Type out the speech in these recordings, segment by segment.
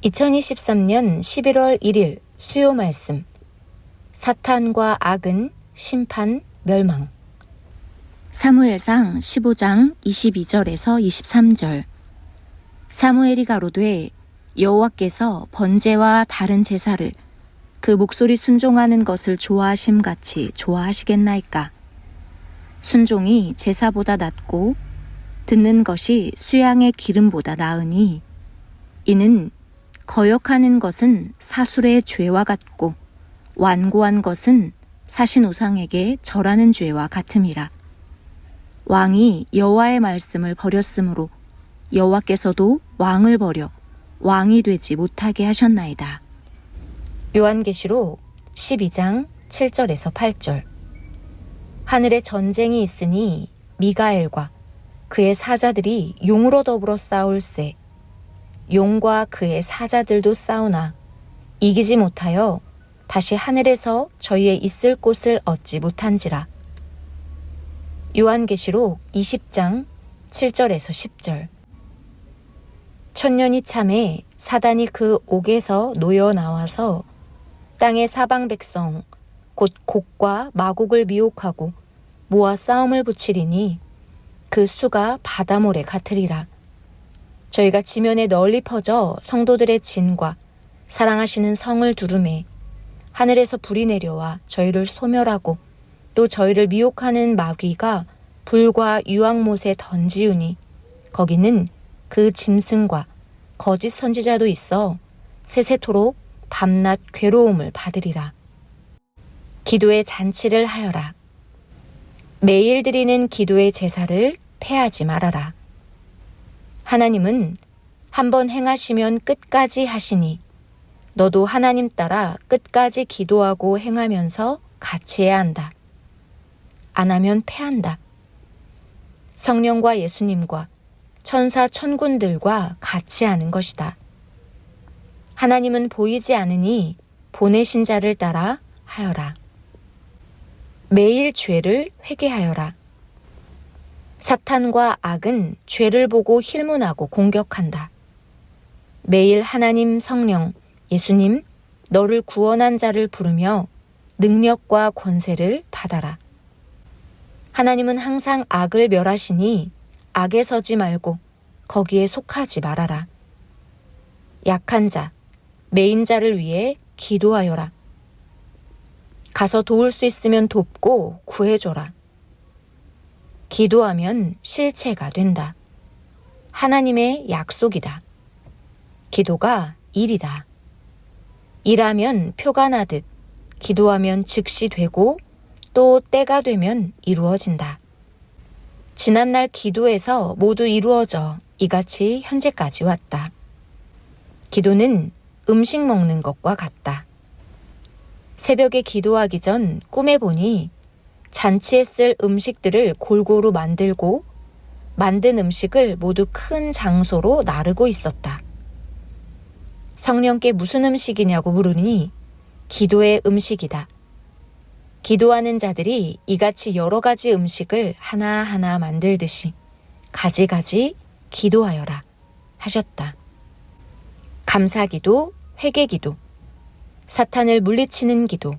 2023년 11월 1일 수요 말씀. 사탄과 악은 심판 멸망. 사무엘상 15장 22절에서 23절. 사무엘이 가로되 여호와께서 번제와 다른 제사를 그 목소리 순종하는 것을 좋아하심같이 좋아하시겠나이까. 순종이 제사보다 낫고 듣는 것이 수양의 기름보다 나으니 이는 거역하는 것은 사술의 죄와 같고 완고한 것은 사신 우상에게 절하는 죄와 같음이라. 왕이 여호와의 말씀을 버렸으므로 여호와께서도 왕을 버려 왕이 되지 못하게 하셨나이다. 요한계시록 12장 7절에서 8절. 하늘에 전쟁이 있으니 미가엘과 그의 사자들이 용으로 더불어 싸울세. 용과 그의 사자들도 싸우나 이기지 못하여 다시 하늘에서 저희의 있을 곳을 얻지 못한지라. 요한계시록 20장 7절에서 10절. 천년이 참에 사단이 그 옥에서 놓여 나와서 땅의 사방 백성 곧 곡과 마곡을 미혹하고 모아 싸움을 붙이리니 그 수가 바다모래 같으리라. 저희가 지면에 널리 퍼져 성도들의 진과 사랑하시는 성을 두루매 하늘에서 불이 내려와 저희를 소멸하고 또 저희를 미혹하는 마귀가 불과 유황못에 던지우니 거기는 그 짐승과 거짓 선지자도 있어 세세토록 밤낮 괴로움을 받으리라. 기도의 잔치를 하여라. 매일 드리는 기도의 제사를 패하지 말아라. 하나님은 한번 행하시면 끝까지 하시니 너도 하나님 따라 끝까지 기도하고 행하면서 같이 해야 한다. 안 하면 패한다. 성령과 예수님과 천사 천군들과 같이 하는 것이다. 하나님은 보이지 않으니 보내신 자를 따라 하여라. 매일 죄를 회개하여라. 사탄과 악은 죄를 보고 힐문하고 공격한다. 매일 하나님, 성령, 예수님, 너를 구원한 자를 부르며 능력과 권세를 받아라. 하나님은 항상 악을 멸하시니 악에 서지 말고 거기에 속하지 말아라. 약한 자, 매인 자를 위해 기도하여라. 가서 도울 수 있으면 돕고 구해줘라. 기도하면 실체가 된다. 하나님의 약속이다. 기도가 일이다. 일하면 표가 나듯 기도하면 즉시 되고 또 때가 되면 이루어진다. 지난날 기도에서 모두 이루어져 이같이 현재까지 왔다. 기도는 음식 먹는 것과 같다. 새벽에 기도하기 전 꿈에 보니 잔치에 쓸 음식들을 골고루 만들고 만든 음식을 모두 큰 장소로 나르고 있었다. 성령께 무슨 음식이냐고 물으니 기도의 음식이다. 기도하는 자들이 이같이 여러 가지 음식을 하나하나 만들듯이 가지가지 기도하여라 하셨다. 감사기도, 회개기도, 사탄을 물리치는 기도,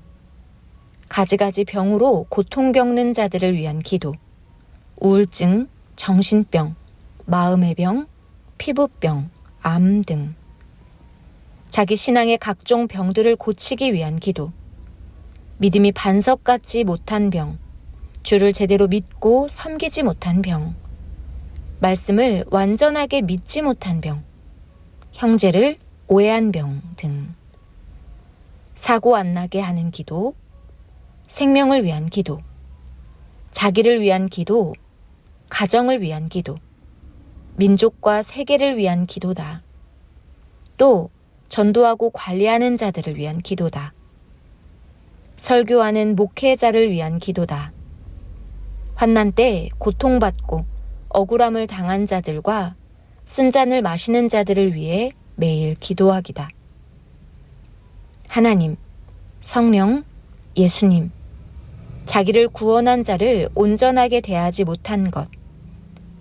가지가지 병으로 고통 겪는 자들을 위한 기도, 우울증, 정신병, 마음의 병, 피부병, 암 등 자기 신앙의 각종 병들을 고치기 위한 기도, 믿음이 반석 같지 못한 병, 주를 제대로 믿고 섬기지 못한 병, 말씀을 완전하게 믿지 못한 병, 형제를 오해한 병 등 사고 안 나게 하는 기도, 생명을 위한 기도, 자기를 위한 기도, 가정을 위한 기도, 민족과 세계를 위한 기도다. 또 전도하고 관리하는 자들을 위한 기도다. 설교하는 목회자를 위한 기도다. 환난 때 고통받고 억울함을 당한 자들과 쓴잔을 마시는 자들을 위해 매일 기도하기다. 하나님, 성령, 예수님, 자기를 구원한 자를 온전하게 대하지 못한 것,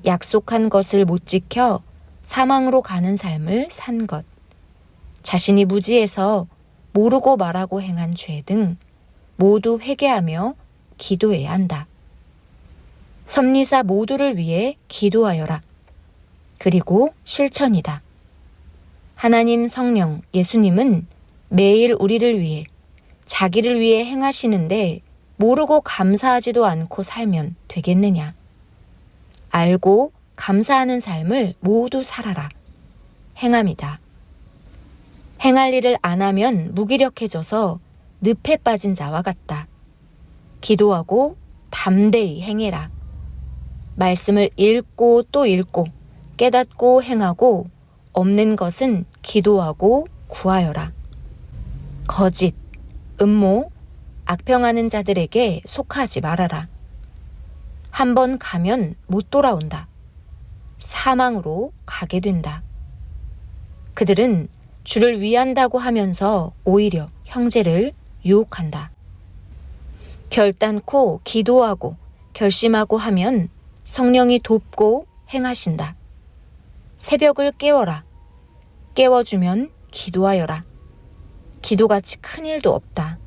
약속한 것을 못 지켜 사망으로 가는 삶을 산 것, 자신이 무지해서 모르고 말하고 행한 죄 등 모두 회개하며 기도해야 한다. 섭리사 모두를 위해 기도하여라. 그리고 실천이다. 하나님, 성령, 예수님은 매일 우리를 위해, 자기를 위해 행하시는데 모르고 감사하지도 않고 살면 되겠느냐. 알고 감사하는 삶을 모두 살아라. 행함이다. 행할 일을 안 하면 무기력해져서 늪에 빠진 자와 같다. 기도하고 담대히 행해라. 말씀을 읽고 또 읽고 깨닫고 행하고 없는 것은 기도하고 구하여라. 거짓, 음모, 악평하는 자들에게 속하지 말아라. 한 번 가면 못 돌아온다. 사망으로 가게 된다. 그들은 주를 위한다고 하면서 오히려 형제를 유혹한다. 결단코 기도하고 결심하고 하면 성령이 돕고 행하신다. 새벽을 깨워라. 깨워주면 기도하여라. 기도같이 큰 일도 없다.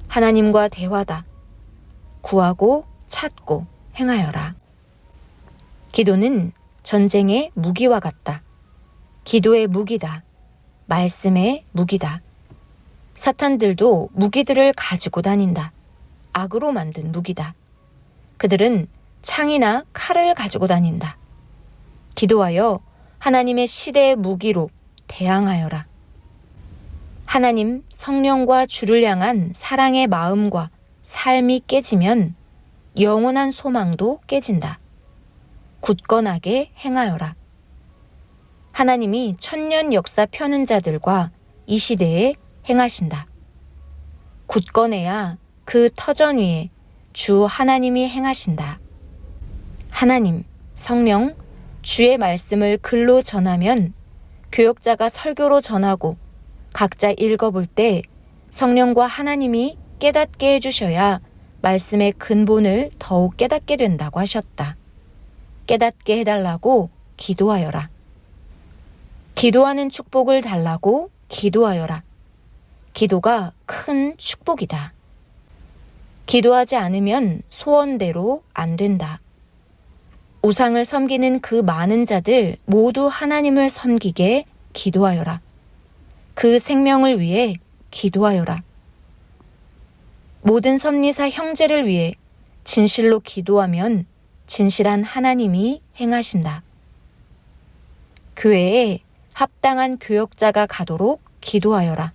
하나님과 대화다. 구하고 찾고 행하여라. 기도는 전쟁의 무기와 같다. 기도의 무기다. 말씀의 무기다. 사탄들도 무기들을 가지고 다닌다. 악으로 만든 무기다. 그들은 창이나 칼을 가지고 다닌다. 기도하여 하나님의 시대의 무기로 대항하여라. 하나님, 성령과 주를 향한 사랑의 마음과 삶이 깨지면 영원한 소망도 깨진다. 굳건하게 행하여라. 하나님이 천년 역사 펴는 자들과 이 시대에 행하신다. 굳건해야 그 터전 위에 주 하나님이 행하신다. 하나님, 성령, 주의 말씀을 글로 전하면 교역자가 설교로 전하고 각자 읽어볼 때 성령과 하나님이 깨닫게 해주셔야 말씀의 근본을 더욱 깨닫게 된다고 하셨다. 깨닫게 해달라고 기도하여라. 기도하는 축복을 달라고 기도하여라. 기도가 큰 축복이다. 기도하지 않으면 소원대로 안 된다. 우상을 섬기는 그 많은 자들 모두 하나님을 섬기게 기도하여라. 그 생명을 위해 기도하여라. 모든 섭리사 형제를 위해 진실로 기도하면 진실한 하나님이 행하신다. 교회에 합당한 교역자가 가도록 기도하여라.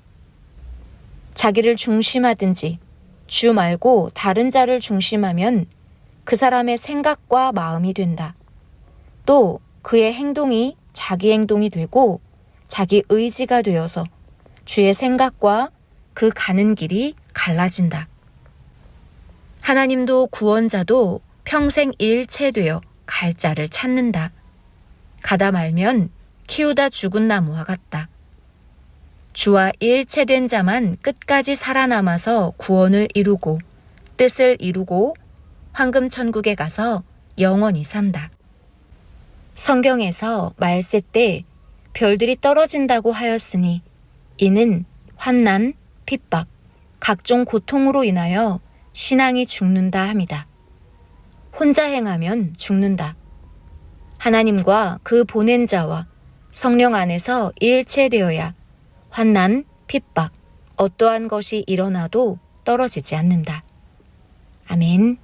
자기를 중심하든지 주 말고 다른 자를 중심하면 그 사람의 생각과 마음이 된다. 또 그의 행동이 자기 행동이 되고 자기 의지가 되어서 주의 생각과 그 가는 길이 갈라진다. 하나님도 구원자도 평생 일체되어 갈 자를 찾는다. 가다 말면 키우다 죽은 나무와 같다. 주와 일체된 자만 끝까지 살아남아서 구원을 이루고 뜻을 이루고 황금천국에 가서 영원히 산다. 성경에서 말세 때 별들이 떨어진다고 하였으니 이는 환난, 핍박, 각종 고통으로 인하여 신앙이 죽는다 함이다. 혼자 행하면 죽는다. 하나님과 그 보낸 자와 성령 안에서 일체되어야 환난, 핍박, 어떠한 것이 일어나도 떨어지지 않는다. 아멘.